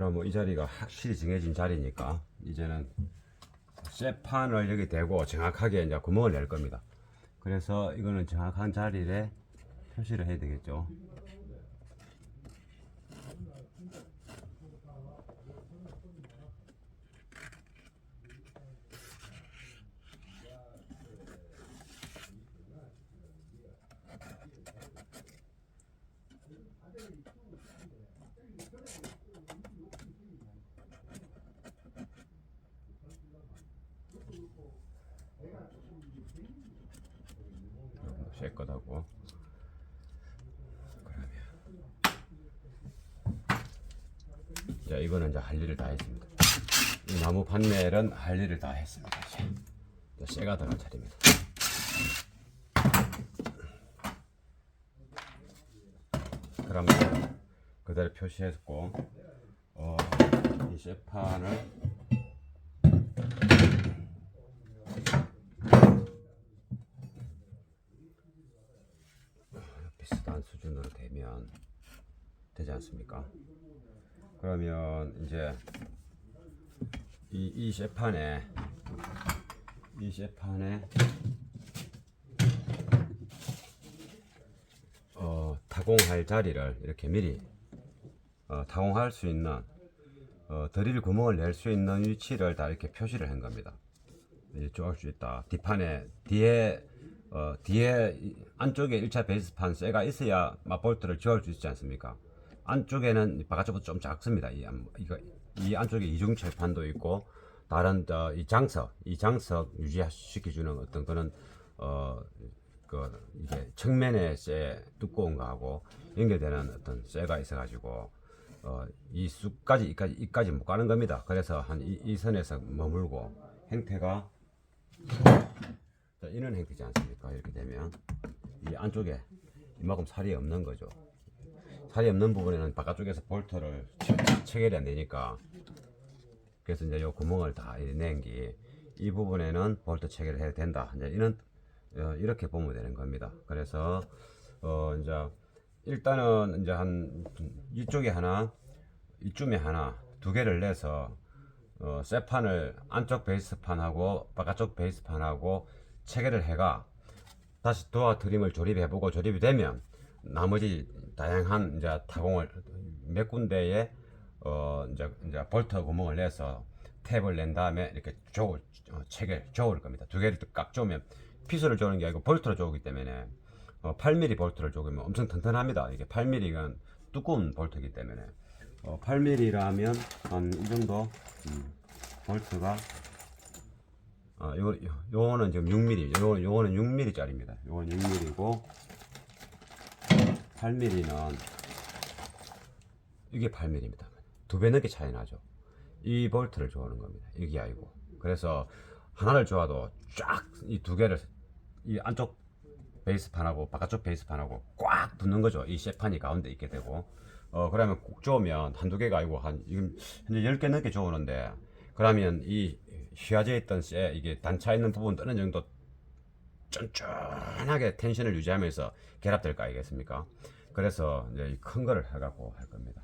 그럼 이 자리가 확실히 정해진 자리니까 이제는 쇠판을 여기 대고 정확하게 이제 구멍을 낼 겁니다. 그래서 이거는 정확한 자리에 표시를 해야 되겠죠. 쇠거하고 자, 이거는 이제 할 일을 다 했습니다. 이 나무 판넬은 할 일을 다 했습니다. 이제 쇠가 들어갈 차례입니다. 그러면 그대로 표시했고, 이 쇠판을 비슷한 수준으로 되면 되지 않습니까? 그러면 이제 이 쇠판에 타공할 자리를 이렇게 미리 타공할 수 있는 드릴 구멍을 낼 수 있는 위치를 다 이렇게 표시를 한 겁니다. 쪼을 수 있다. 뒷판에 뒤에 안쪽에 1차 베이스판 쇠가 있어야 맞볼트를 지을 수 있지 않습니까? 안쪽에는 바깥쪽보다 좀 작습니다. 이 안쪽에 이중철판도 있고 다른 이 장석 유지시켜주는 어떤 그런 이게 측면에 쇠 두꺼운 거하고 연결되는 어떤 쇠가 있어가지고 이 쑥까지 이까지 못 가는 겁니다. 그래서 한 이 선에서 머물고 형태가 이런 형태지 않습니까? 이렇게 되면 이 안쪽에 이만큼 살이 없는 거죠. 살이 없는 부분에는 바깥쪽에서 볼트를 체결이 안 되니까, 그래서 이제 요 구멍을 다 낸 게 이 부분에는 볼트 체결을 해야 된다. 이제 이런 이렇게 보면 되는 겁니다. 그래서 이제 일단은 이제 한 이쪽에 하나, 이쯤에 하나, 두 개를 내서 쇠판을 안쪽 베이스판하고 바깥쪽 베이스판하고 체결을 해가 다시 도어 트림을 조립해보고 조립이 되면 나머지 다양한 이제 타공을 몇 군데에 이제 볼트 구멍을 내서 탭을 낸 다음에 이렇게 체결 조을 겁니다. 두 개를 깍 조으면 피스를 조는 게 아니고 볼트를 조기 때문에 8mm 볼트를 조으면 엄청 튼튼합니다. 이게 8mm가 두꺼운 볼트이기 때문에 8mm라면 한 이 정도 볼트가 요거는 지금 6mm, 요거는 6mm 짜리입니다. 요건 6mm고 8mm는 이게 8mm입니다. 두 배 넘게 차이 나죠. 이 볼트를 조하는 겁니다. 이게 아니고. 그래서 하나를 조아도 쫙 이 두 개를 이 안쪽 베이스판하고 바깥쪽 베이스판하고 꽉 붙는 거죠. 이 쇠판이 가운데 있게 되고 그러면 꼭 조으면 한두 개가 아니고 지금 현재 10개 넘게 조우는데, 그러면 이 휘어져 있던 쇠 이게 단차 있는 부분 어느 정도 쫀쫀하게 텐션을 유지하면서 결합될 거 아니겠습니까? 그래서 이제 큰 거를 해갖고 할 겁니다.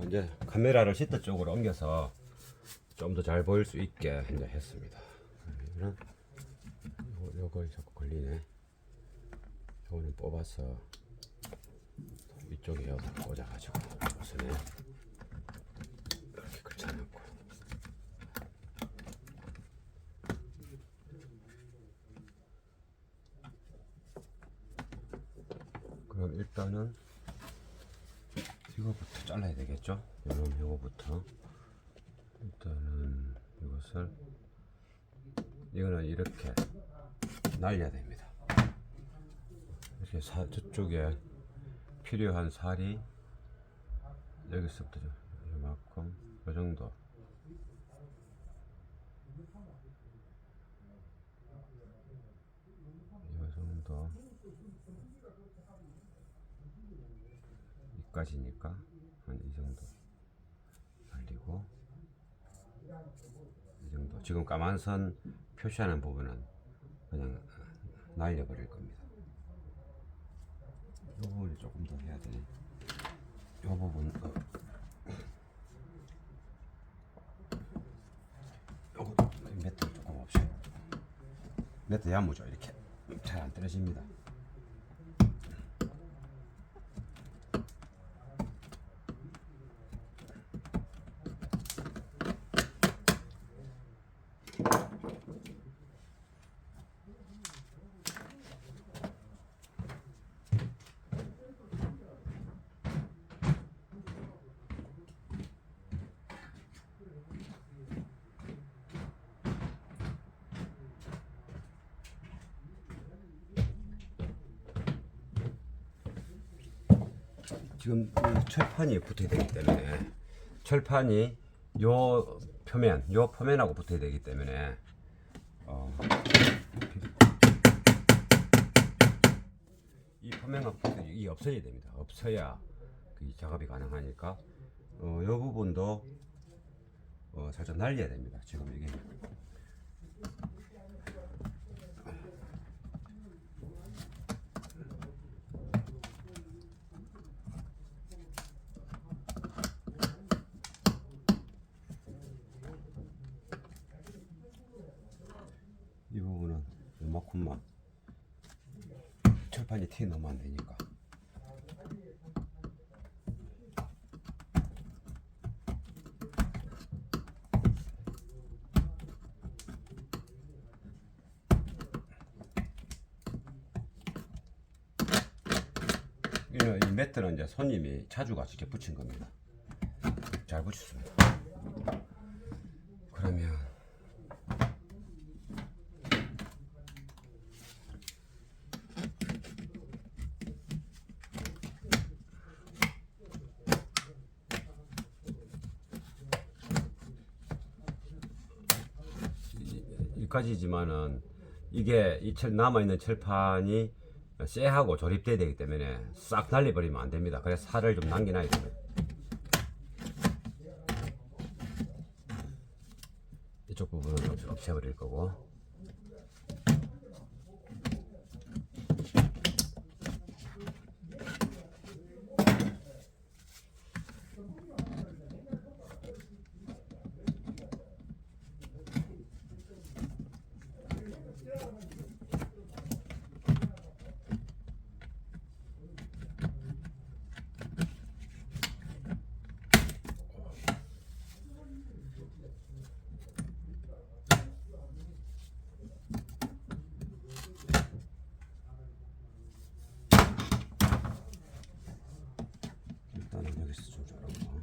이제 카메라를 시트 쪽으로 옮겨서 좀 더 잘 보일 수 있게 이제 했습니다. 요거 자꾸 걸리네. 요거는 뽑아서 이쪽에 여기다 꽂아가지고 우선에 이렇게 걸쳐놓고, 그럼 일단은 이거부터 잘라야 되겠죠? 요거부터 일단은 이거는 이렇게 날려야 됩니다. 이렇게 저쪽에 필요한 살이 여기서부터 이만큼 이 정도, 이까지니까 한 이 정도 날리고, 이 정도 지금 까만 선 표시하는 부분은 그냥 날려버릴 겁니다. 이 부분이 조금 더 해야 되네. 부분 요거 매트 조금 없이 매트 야무져 이렇게 잘 안 떨어집니다. 지금 이 철판이 붙어야 되기 때문에 철판이 요 표면하고 붙어야 되기 때문에 이 표면하고 붙어야 이 없어야 됩니다. 없어야 그 작업이 가능하니까 요 부분도 살짝 날려야 됩니다. 지금 이게 이 부분은 요만큼만 철판이 티 넣으면 안 되니까. 이 매트는 이제 손님이 차주가 직접 붙인 겁니다. 잘 붙였습니다. 그러면 여기까지지만은 이게 이 남아있는 철판이 쇠하고 조립돼야 되기 때문에 싹 날려버리면 안 됩니다. 그래서 살을 좀 남겨놔야 됩니다. 이쪽 부분은 없애버릴 거고. 일단은 여기서 좀 자르고.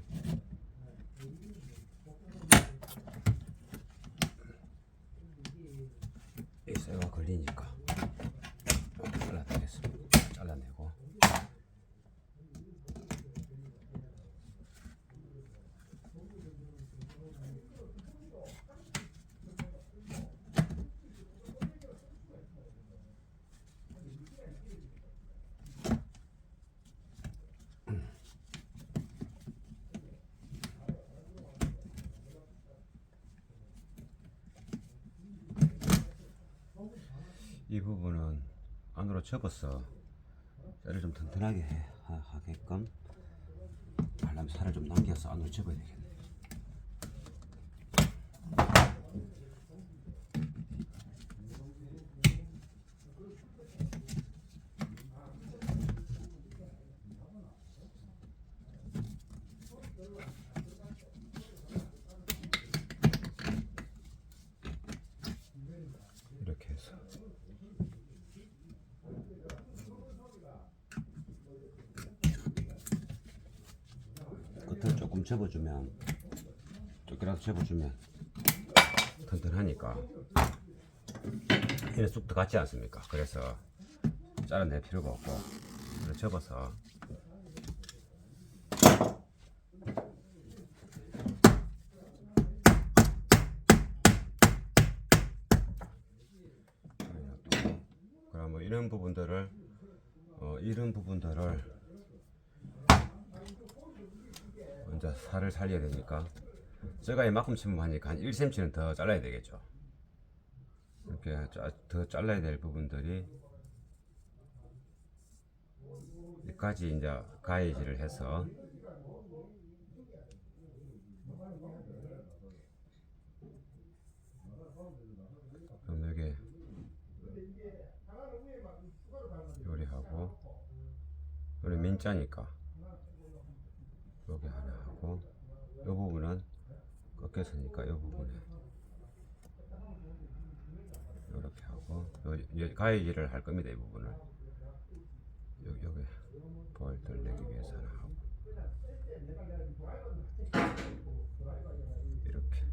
이 쇠가 걸리니까 잘라내겠습니다. 잘라내고. 이 부분은 안으로 접어서 쇠를 좀 튼튼하게 하게끔 하려면 살을 좀 남겨서 안으로 접어야 되겠네. 이렇게 해서 끝을 조금 접어주면 조금이라도 접어주면 튼튼하니까 얘는 쑥도 같지 않습니까? 그래서 잘라낼 필요가 없고 이렇게 접어서 그럼 뭐 이런 부분들을 먼저 살을 살려야 되니까 제가 이만큼 침범하니까 한 1cm는 더 잘라야 되겠죠. 이렇게 더 잘라야 될 부분들이 여기까지 이제 가위질을 해서 요리하고, 요리 민자니까 여기 하나 하고, 이 부분은 꺾였으니까 이 부분에 이렇게 하고, 가위질을 할 겁니다. 이 부분을 여기 볼트를 내기 위해서 하나 하고, 이렇게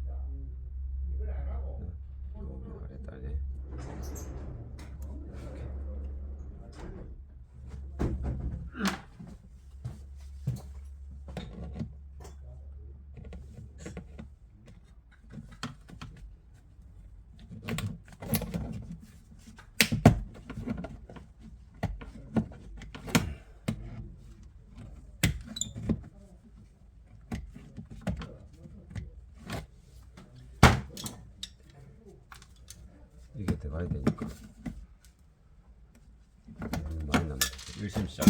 여기 아래단에 이게 들어가야 되니까 많이 남았어. 일심시작.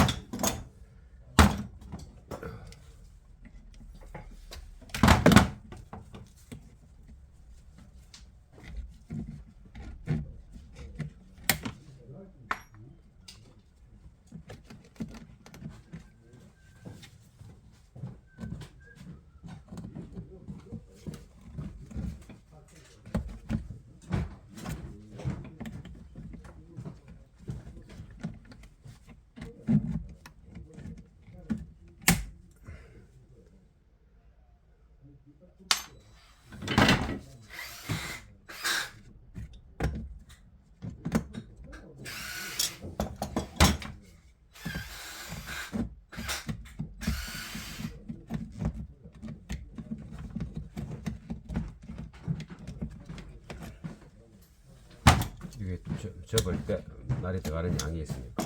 이게 접을 때 날이 들어가는 양이 있으니까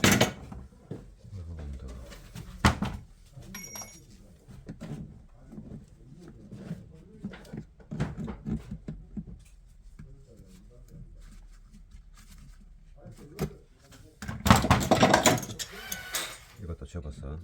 이 부분도 이것도 접어서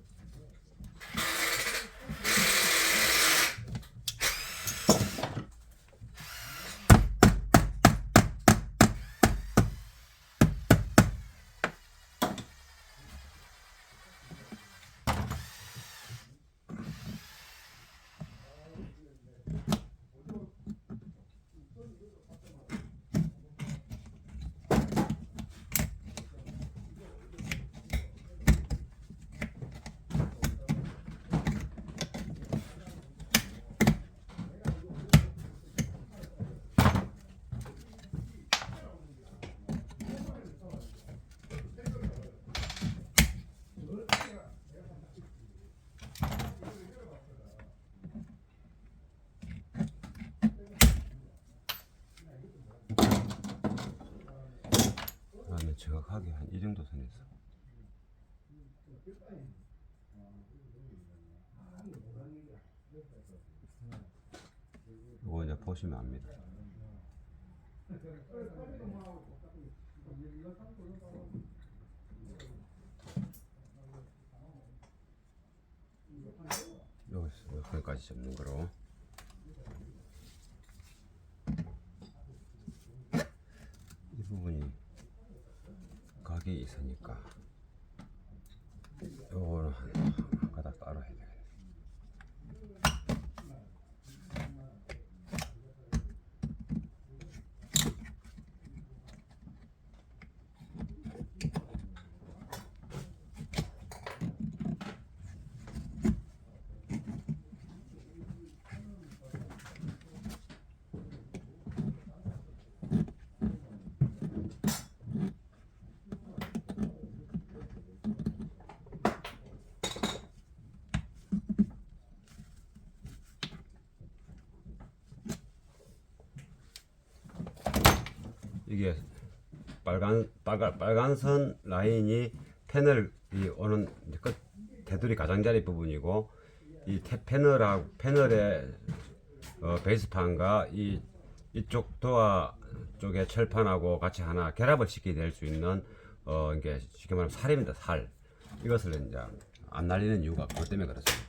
그다음에 정확하게 한 이 정도 선에서 이거 이제 보시면 압니다. 여기까지 접는 거로 이 부분이 각이 있으니까 요거는 한 가닥 따로 해야 되겠네. 이게 빨간 선 라인이 패널 이 오는 끝 테두리 가장자리 부분이고 이 패널의 베이스판과 이쪽 도화 쪽의 철판하고 같이 하나 결합을 시키게 될 수 있는 이게 쉽게 말하면 살입니다. 살. 이것을 이제 안 날리는 이유가 그것 때문에 그렇습니다.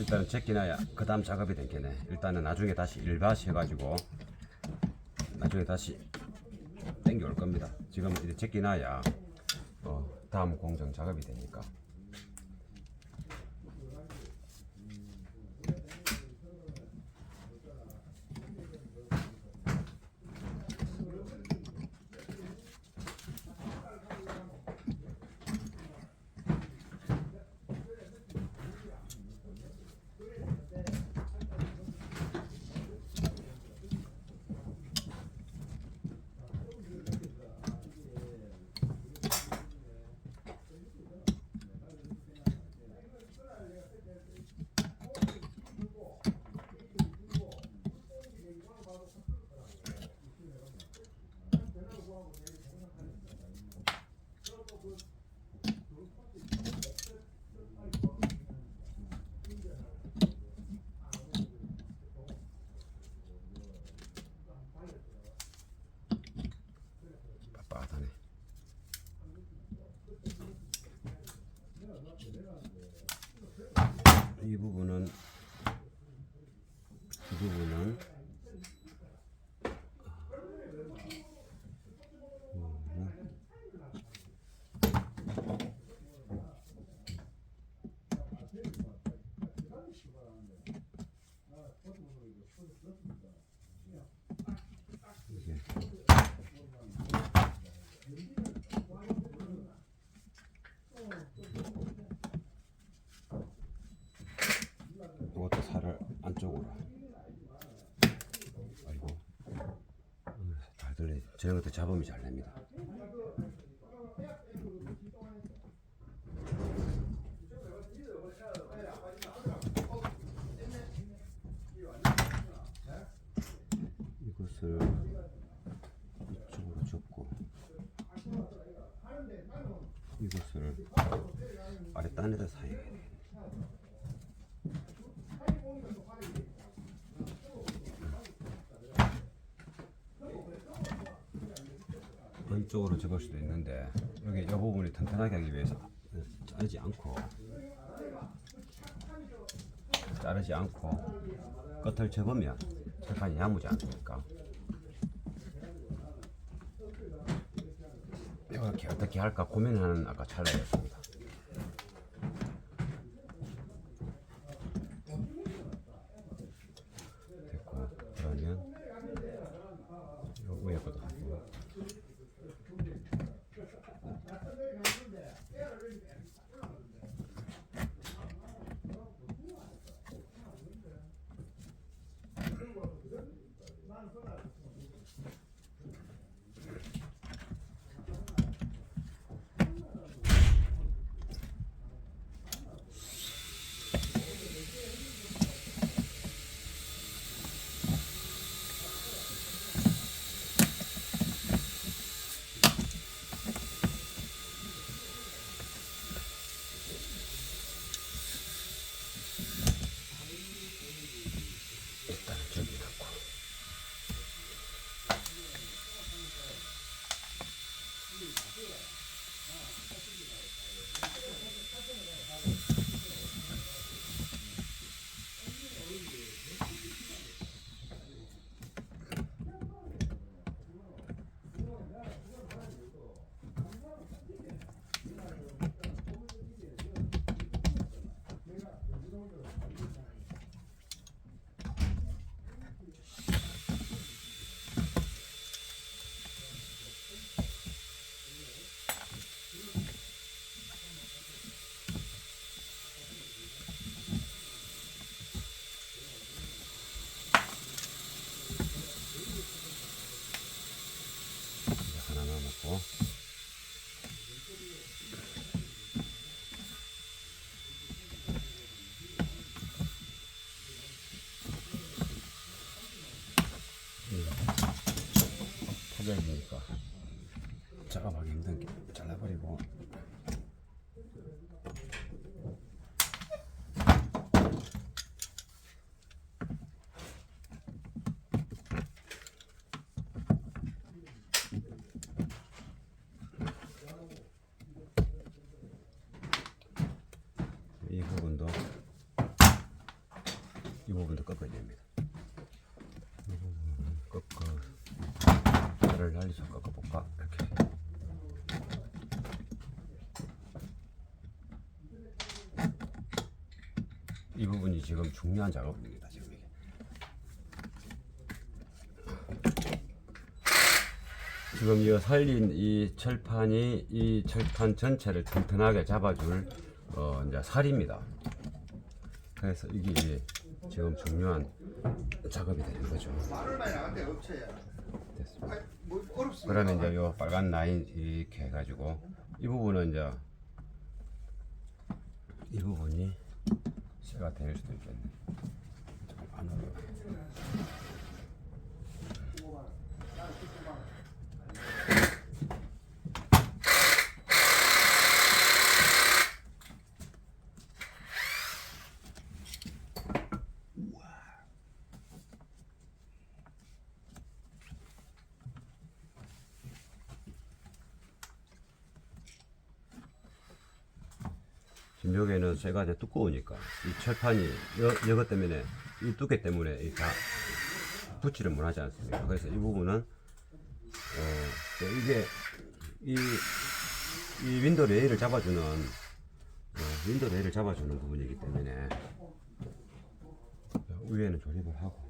일단은 제끼나야 그 다음 작업이 되겠네. 일단은 나중에 다시 일바시 해가지고 나중에 다시 땡겨올 겁니다. 지금 이제 제끼나야 다음 공정 작업이 되니까. 빳빳하네. 이 부분은 이것도 살을 안쪽으로. 아이고 잘 들리. 저런 것도 잡음이 잘 납니다. 이것을 이쪽으로 접고 이것을 아래 딴에다 사용해야 돼. 안쪽으로 접을 수도 있는데 여기 이 부분이 튼튼하게 하기 위해서 자르지 않고 끝을 접으면 철판이 야무지 않으니까 이렇게 어떻게 할까 고민하는 아까 찰나였습니다. 됐고 그러면 요 위에 것도 하고 일단은 저기 놓고 하나 남았고 포장이니까 작업하기 힘든 게 잘라버리고 이 부분도 이 부분도 꺾어야 됩니다. 이 부분은 를 날려서 꺾어볼까? 이렇게. 이 부분이 지금 중요한 작업입니다. 지금 이게. 지금 이 살린 이 철판이 이 철판 전체를 튼튼하게 잡아줄 이제 살입니다. 그래서 이게 지금 중요한 작업이 되는 거죠. 됐습니다. 그러면 이제 요 빨간 라인 이렇게 해가지고 이 부분은 이제 이 부분이 쇠가 될 수도 있겠네. 좀 안으로. 지금 여기에는 쇠가 이제 두꺼우니까 이 철판이 이것 때문에 이 두께 때문에 다 붙지를 못하지 않습니까? 그래서 이 부분은 이게 이 윈도 레일을 잡아주는 부분이기 때문에 위에는 조립을 하고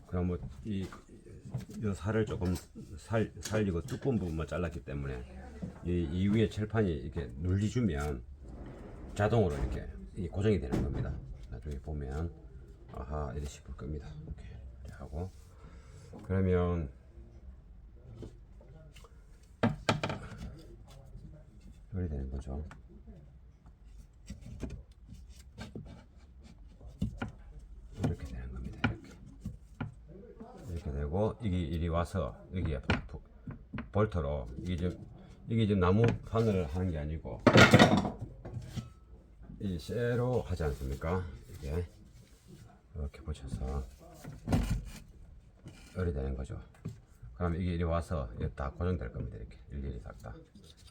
그럼 뭐 이 살을 조금 살리고 두꺼운 부분만 잘랐기 때문에 이 위에 철판이 이렇게 눌리주면 자동으로 이렇게 고정이 되는 겁니다. 나중에 보면 아하 이렇게 싶을 겁니다. 이렇게 하고 그러면 이렇게 되는 거죠. 이렇게 되는 겁니다. 이렇게 되고 이게 이리 와서 여기에 볼트로 이게 지금 나무 판을 하는 게 아니고 이 쇠로 하지 않습니까? 이게 이렇게 붙여서 이렇게 되는 거죠. 그럼 이게 이리 와서 이게 다 고정될 겁니다. 이렇게 일일이 다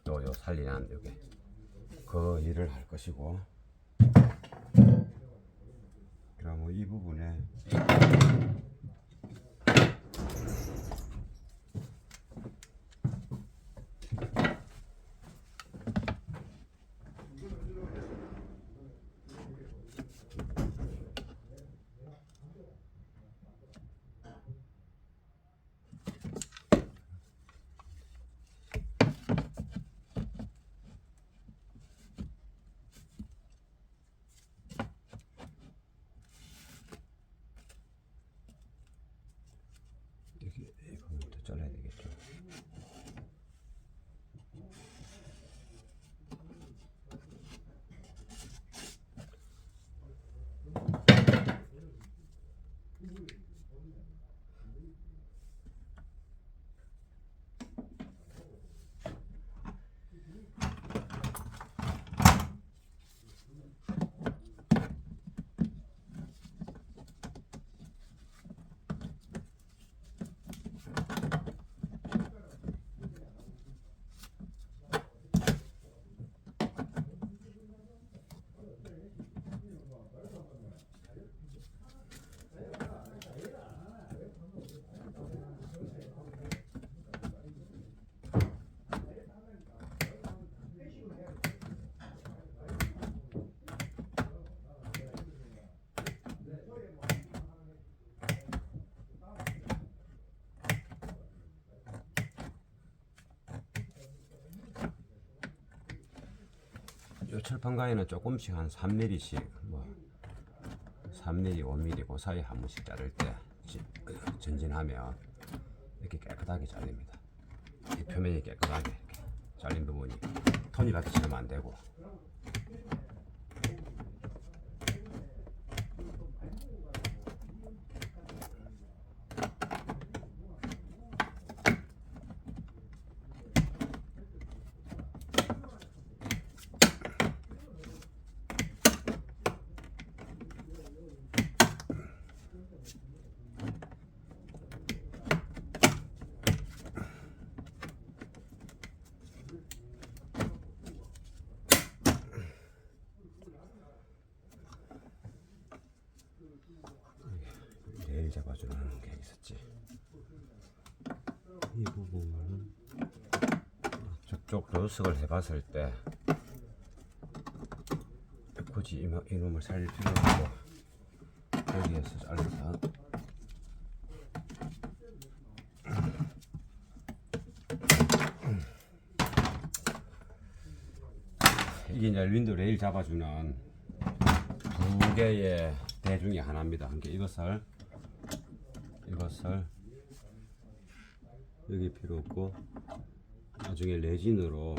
요 살리는 여기 그 일을 할 것이고 그럼 이 부분에 이 부분부터 잘라야 되겠죠. 철판 가위는 조금씩 한 3mm씩 뭐 3mm, 5mm 그 사이 한 번씩 자를 때 전진하면 이렇게 깨끗하게 잘립니다. 이 표면이 깨끗하게 이렇게 잘린 부분이 톱니바퀴 치면 안 되고. 레일 잡아주는 게 있었지. 이 부분은 저쪽 로스를 해봤을 때 굳이 이놈을 살릴 필요 없고 여기에서 잘라서 이게 이제 윈도우 레일 잡아주는 두 개의 대 중에 하나입니다. 그러니까 이것을 여기 필요 없고 나중에 레진으로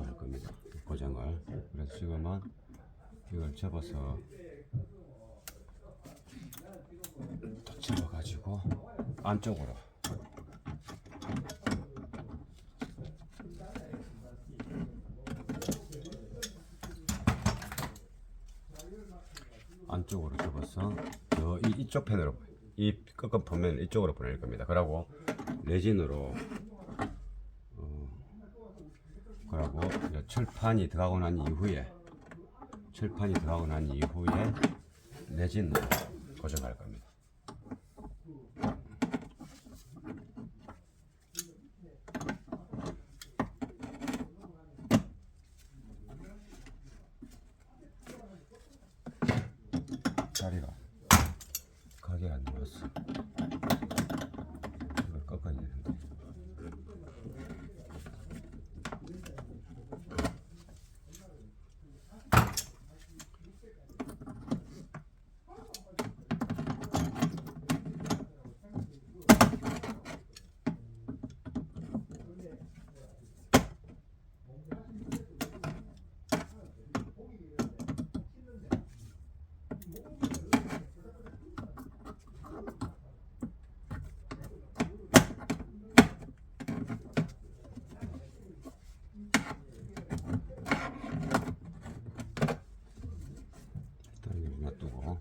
할 겁니다. 고정을. 그래서 지금은 이걸 접어서 또 접어가지고 안쪽으로 접어서 이쪽 펜으로 이 꺾은 표면을 이쪽으로 보낼 겁니다. 그러고 레진으로 그러고 철판이 들어가고 난 이후에 레진으로 고정할 겁니다. 자리가 가게 안 들었어. 이걸 꺾어야 되는데. 놔두고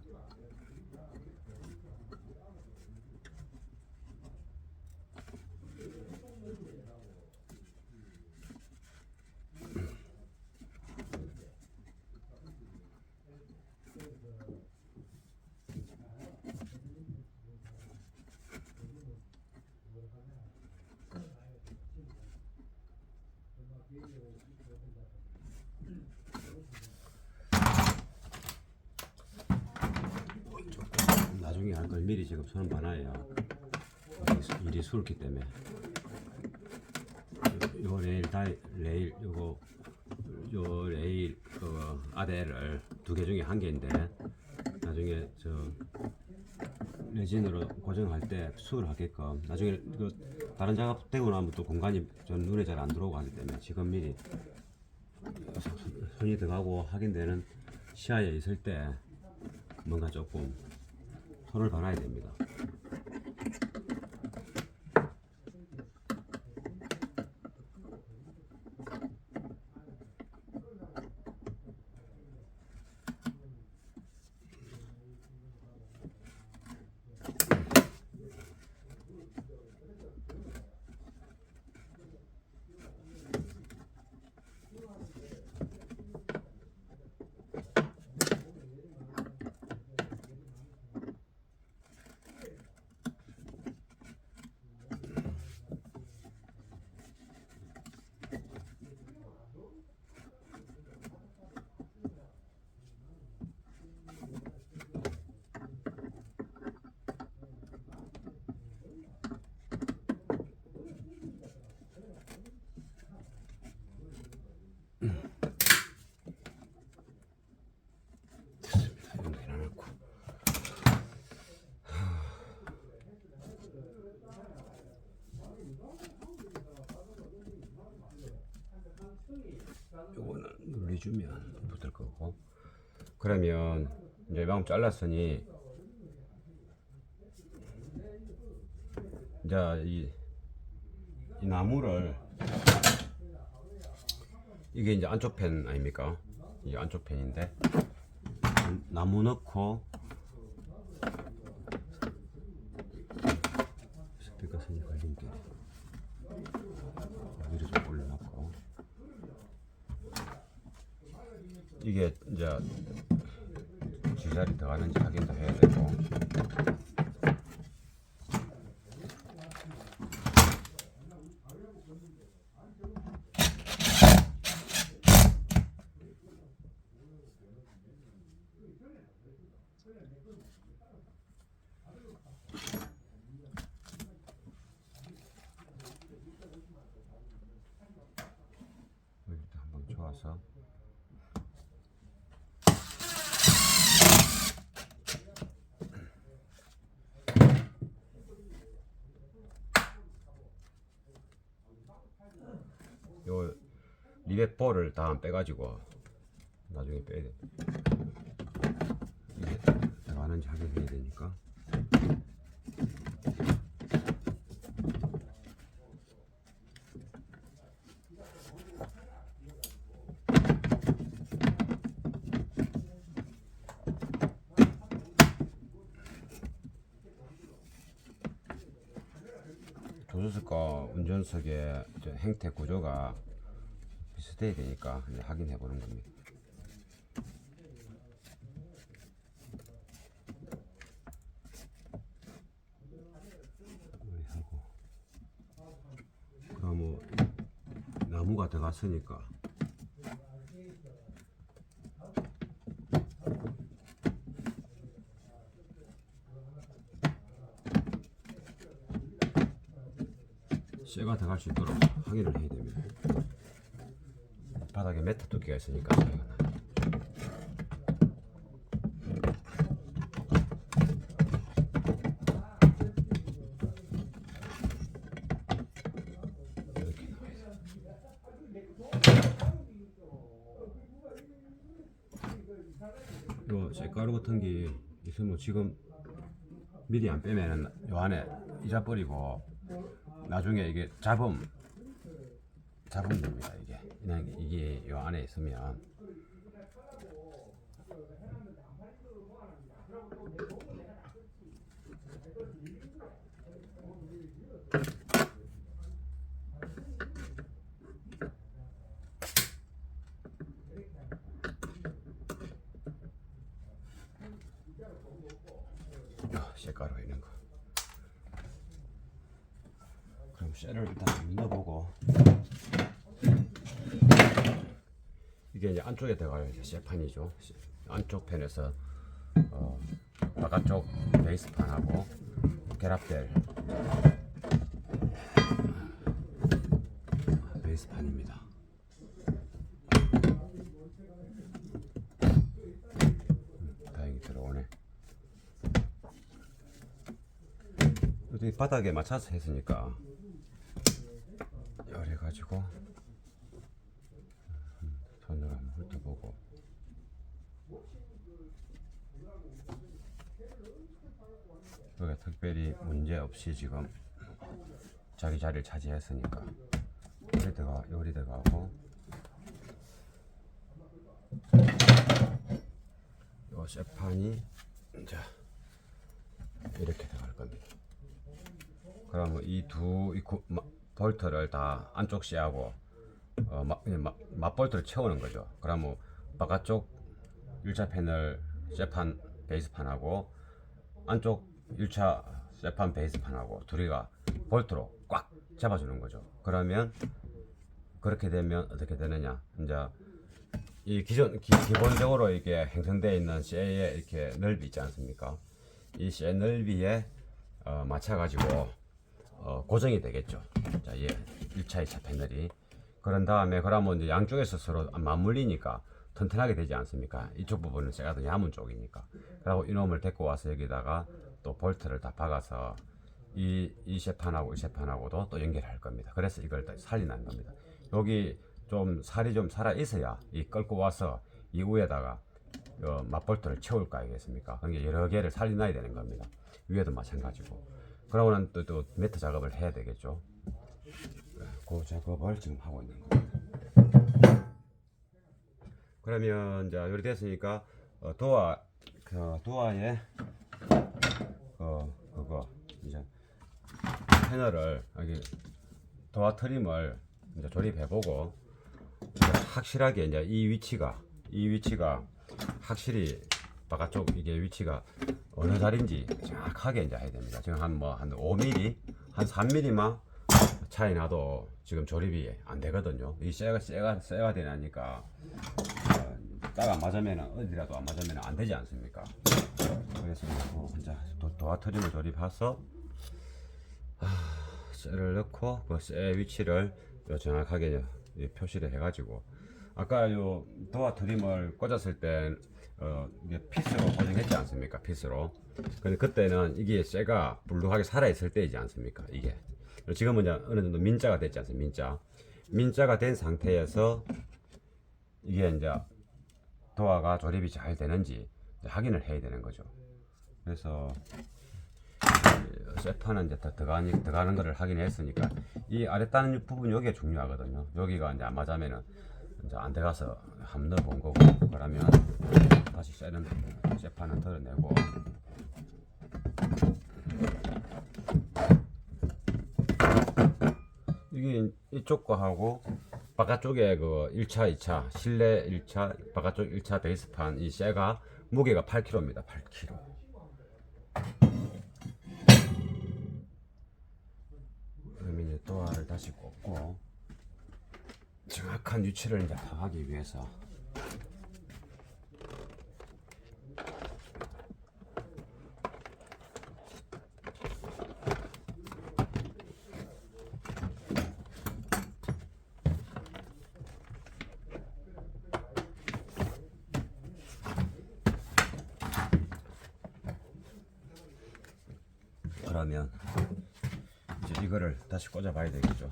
나중에 할 걸 미리 지금 손은 많아요. 일이 수렇기 때문에 요 레일 아대를 두 개 중에 한 개인데 나중에 저 레진으로 고정할 때 수월하게끔 나중에 다른 작업 되고 나면 또 공간이 전 눈에 잘 안 들어오고 하기 때문에 지금 미리 손이 들어가고 확인되는 시야에 있을 때 뭔가 조금 손을 봐놔야 됩니다. 해주면 붙을 거고. 그러면 이제 이만큼 잘랐으니 이제 이 나무를, 이게 이제 안쪽 펜 아닙니까? 이게 안쪽 펜인데 나무 넣고 스피커 선이 걸린게 위로 좀 올려놓고, 이게 이제 제자리 들어가는지 확인도 해야 되고. 여기도 한번 좋아서 요 리벳볼을 다 빼가지고 나중에 빼야 돼. 이게 들어가는지 확인해야 되니까. 조수석과 운전석의 행태 구조가 비슷해야 되니까 확인해 보는 겁니다. 그럼 뭐 나무가 들어갔으니까 쇠가 들어갈 수 있도록 확인을 해야 됩니다. 바닥에 메타 두께가 있으니까 이렇게 나와있어요. 요 쇠가루 같은 게 있으면 지금 미리 안 빼면은 요 안에 잊어버리고 나중에 이게 잡음 됩니다. 이게 그냥 이게 요 안에 있으면 쇠가루가 있는 거. 그럼 쇠를 일단 넣어보고, 이게 이제 안쪽에 들어갈 쇠판이죠. 안쪽 펜에서 바깥쪽 베이스판하고 결합될 베이스판입니다. 다행히 들어오네. 바닥에 맞춰서 했으니까 열해가지고 손으로 한번 훑어보고, 여기 특별히 문제 없이 지금 자기 자리를 차지했으니까 요리 들어가고, 요 쇠판이 이제 이렇게 들어갈 겁니다. 그러면 이 볼트를 다 안쪽 쇠하고 맞볼트를 채우는 거죠. 그러면 바깥쪽 1차 패널 쇠판 베이스판하고 안쪽 1차 쇠판 베이스판하고 둘이가 볼트로 꽉 잡아주는 거죠. 그러면 그렇게 되면 어떻게 되느냐, 이제 이 기본적으로 이게 형성되어 있는 쇠의 이렇게 넓이 있지 않습니까? 이 쇠 넓이에 맞춰가지고 고정이 되겠죠. 자, 예, 1차, 2차 패널이. 그런 다음에 그러면 이제 양쪽에서 서로 맞물리니까 튼튼하게 되지 않습니까? 이쪽 부분은 제가 더 얇은 쪽이니까. 그리고 이놈을 데리고 와서 여기다가 또 볼트를 다 박아서 이 쇠판하고 이 쇠판하고도 또 연결할 겁니다. 그래서 이걸 살리는 겁니다. 여기 좀 살이 좀 살아 있어야 이 끌고 와서 이 위에다가 맞볼트를 채울 거 아니겠습니까? 그러니까 여러 개를 살려놔야 되는 겁니다. 위에도 마찬가지고. 그러고는 또 매트 작업을 해야 되겠죠. 그 작업을 지금 하고 있는 겁니다. 그러면 이제 요리 됐으니까 도어에 그거 이제 패널을 여기 도어 트림을 이제 조립해보고 확실하게 이제 이 위치가 확실히 바깥쪽 이게 위치가 어느 자리인지 정확하게 이제 해야 됩니다. 지금 한 5mm, 한 3mm만 차이 나도 지금 조립이 안 되거든요. 이 쇠가 되니까 딱 안 맞으면 어디라도 안 맞으면 안 되지 않습니까? 그래서 이제 도어 트림을 조립해서 쇠를 넣고 그 쇠 위치를 정확하게 표시를 해가지고 아까 요 도어 트림을 꽂았을 때 이게 피스로 고정했지 않습니까? 피스로. 근데 그때는 이게 쇠가 불룩하게 살아 있을 때이지 않습니까? 이게 지금은 이제 어느 정도 민자가 됐지 않습니까? 민자가 된 상태에서 이게 이제 도어가 조립이 잘 되는지 확인을 해야 되는 거죠. 그래서 쇠판은 이제 들어가는 거를 확인했으니까 이 아랫단 부분 여기가 중요하거든요. 여기가 이제 안 맞으면은 이제 안 들어가서 한번 넣어본 거고, 그러면 다시 쇠판은 덜어내고 이게 이쪽 거 하고 바깥쪽에 그 1차, 2차 실내 1차, 바깥쪽 1차 베이스판 이 쇠가 무게가 8kg입니다. 8kg. 그러면 이제 도어를 다시 꽂고 정확한 위치를 이제 파악하기 위해서 그러면 이제 이거를 다시 꽂아 봐야 되겠죠.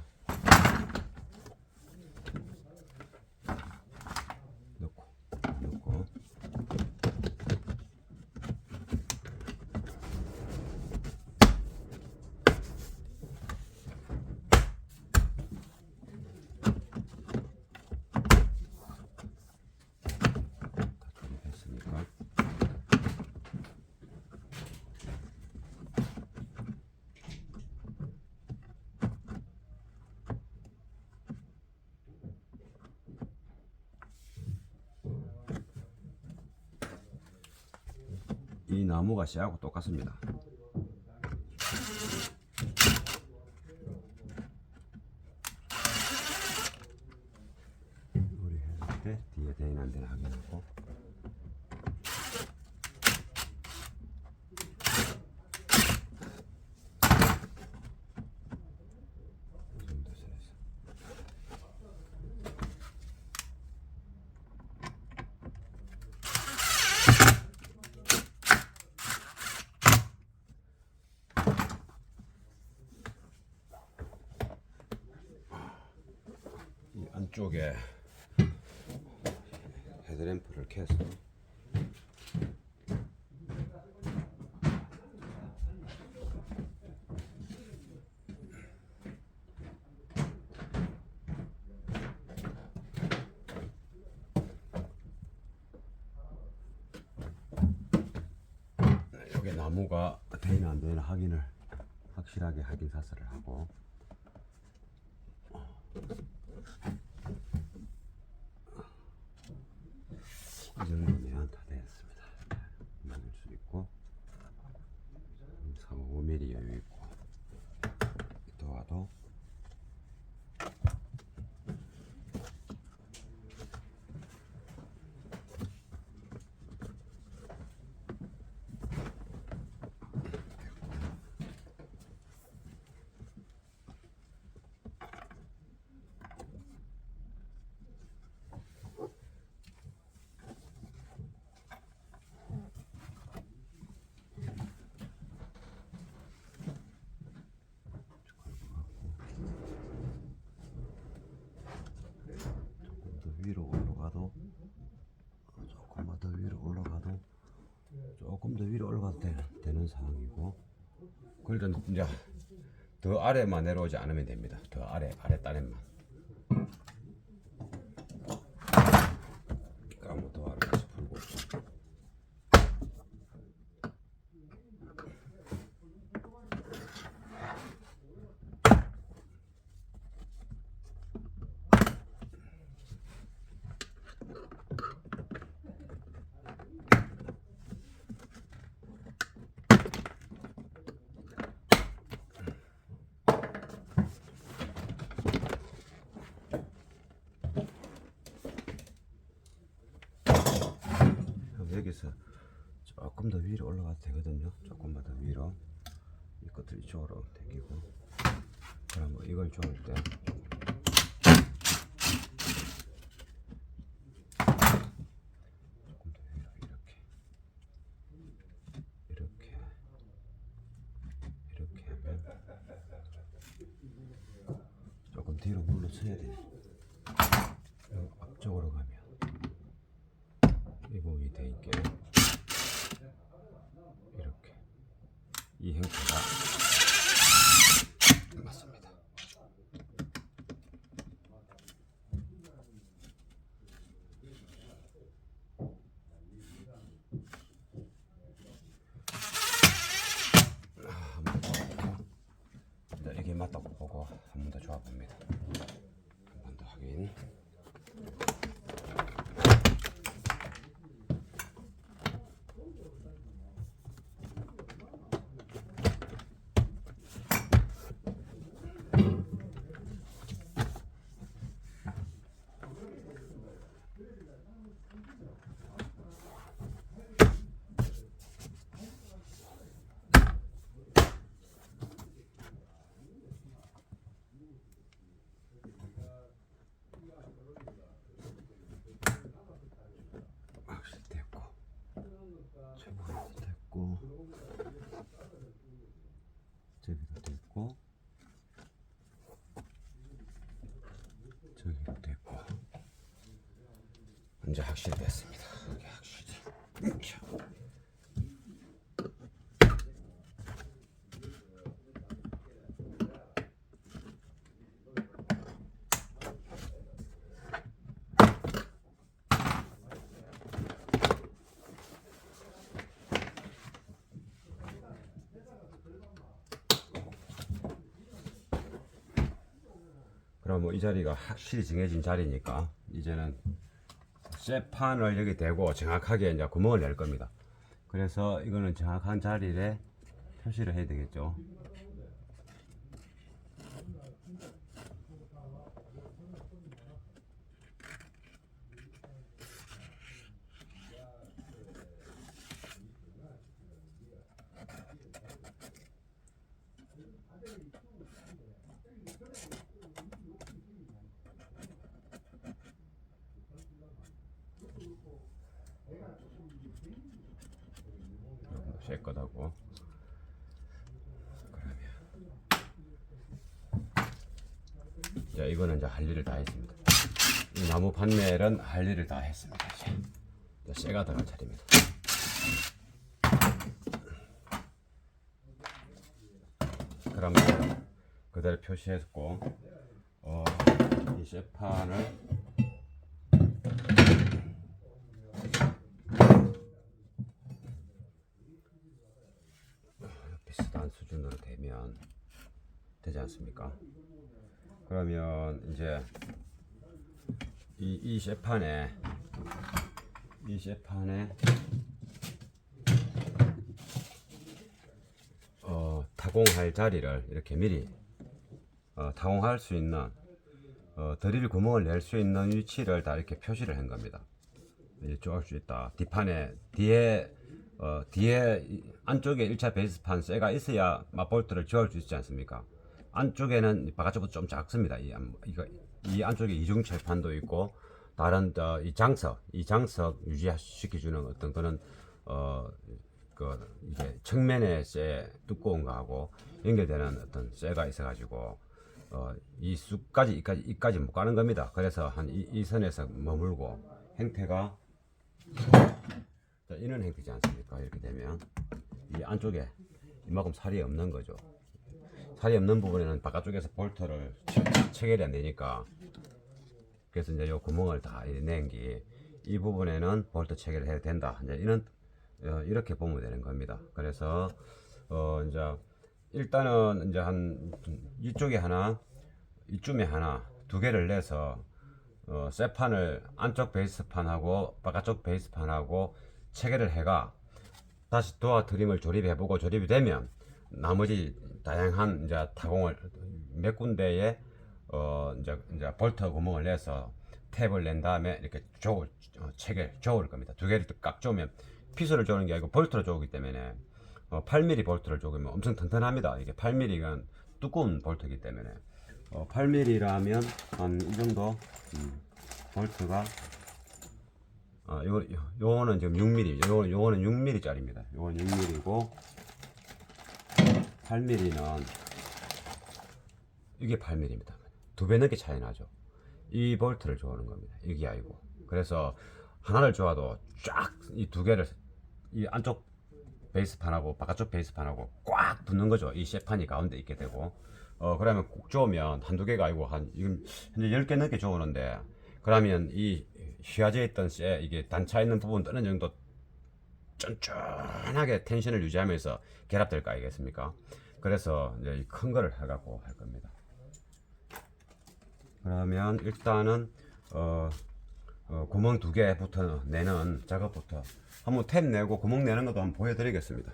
넣고 했으니까 이 나무가 씨하고 똑같습니다. 우리 했을 때 뒤에 되는 안 되나 확인하고 이 정도 해서 이 안쪽에 헤드램프를 켜서 여기 나무가 되나 안 되나 확실하게 확인 사살을 하고 이 정도면 다 됐습니다. 만들 수 있고 5mm 여유 있고 도와도 상황이고, 그래도 이제 더 아래만 내려오지 않으면 됩니다. 더 아래 따넷만. 그럼 더 아래 다시 풀고. 여기서 조금 더 위로 올라가도 되거든요. 조금만 더 위로. 이 끝을 이쪽으로 당기고. 그럼 이걸 조을 때 조금 더 위로 이렇게 하면 조금 뒤로 물러서야 돼. 앞쪽으로 가면 이 부분이 되니까 이렇게 이 형태가 맞습니다. 이게 맞다고 보고 한 번 더 좋아봅니다. 한 번 더 확인. 저기도 됐고 저기도 됐고 이제 확실히 됐습니다. 이게 확실히. 그럼 뭐 이 자리가 확실히 정해진 자리니까 이제는 쇠판을 여기 대고 정확하게 이제 구멍을 낼 겁니다. 그래서 이거는 정확한 자리에 표시를 해야 되겠죠. 쉐거다고. 그러면 자, 이거는 이제 할 일을 다 했습니다. 이 나무 판넬은 할 일을 다 했습니다. 이제 쇠가 들어갈 차례입니다. 그러면 그대로 표시했고, 이 쇠판을 비슷한 수준으로 되면 되지 않습니까? 그러면 이제 이 쇠판에 타공할 자리를 이렇게 미리 타공할 수 있는 드릴 구멍을 낼 수 있는 위치를 다 이렇게 표시를 한 겁니다. 이제 쪼을 수 있다. 뒷판에 뒤에 안쪽에 1차 베이스판 쇠가 있어야 맞볼트를 지울 수 있지 않습니까? 안쪽에는 바깥쪽보다 좀 작습니다. 이 안쪽에 이중철판도 있고 다른 이 장석 유지시켜주는 어떤 그런 이게 측면에 쇠 두꺼운 거하고 연결되는 어떤 쇠가 있어가지고 이 쑥까지 이까지 못 가는 겁니다. 그래서 한 이 선에서 머물고 형태가 자, 이런 형태지 않습니까? 이렇게 되면 이 안쪽에 이만큼 살이 없는 거죠. 살이 없는 부분에는 바깥쪽에서 볼트를 체결이 안 되니까, 그래서 이제 요 구멍을 다 낸 게 이 부분에는 볼트 체결을 해야 된다. 이제 이렇게 보면 되는 겁니다. 그래서 이제 일단은 이제 한 이쪽에 하나, 이쯤에 하나, 두 개를 내서 쇠판을 안쪽 베이스판하고 바깥쪽 베이스판하고 체결을 해가 다시 도어 트림을 조립해보고, 조립이 되면 나머지 다양한 이제 타공을 몇 군데에 이제 볼트 구멍을 내서 탭을 낸 다음에 이렇게 체결 조을 겁니다. 두 개를 깍 조으면 피스를 조는 게 아니고 볼트를 조기 때문에 8mm 볼트를 조으면 엄청 튼튼합니다. 이게 8mm가 두꺼운 볼트이기 때문에 8mm라면 한 이 정도 볼트가 요거는 지금 6mm, 요거는 6mm 짜리입니다. 요거는 6mm고 8mm는 이게 8mm입니다. 두 배 넘게 차이 나죠. 이 볼트를 조하는 겁니다. 이게 아니고. 그래서 하나를 조아도 쫙 이 두 개를 이 안쪽 베이스판하고 바깥쪽 베이스판하고 꽉 붙는 거죠. 이 쇠판이 가운데 있게 되고. 그러면 꼭 조으면 한두 개가 아니고 지금 현재 10개 넘게 조우는데, 그러면 이 휘어져 있던 쇠, 이게 단차 있는 부분 어느 정도 쫀쫀하게 텐션을 유지하면서 결합될 거 아니겠습니까? 그래서 이제 큰 거를 해갖고 할 겁니다. 그러면 일단은 구멍 두 개부터 내는 작업부터 한번 탭 내고 구멍 내는 것도 한번 보여드리겠습니다.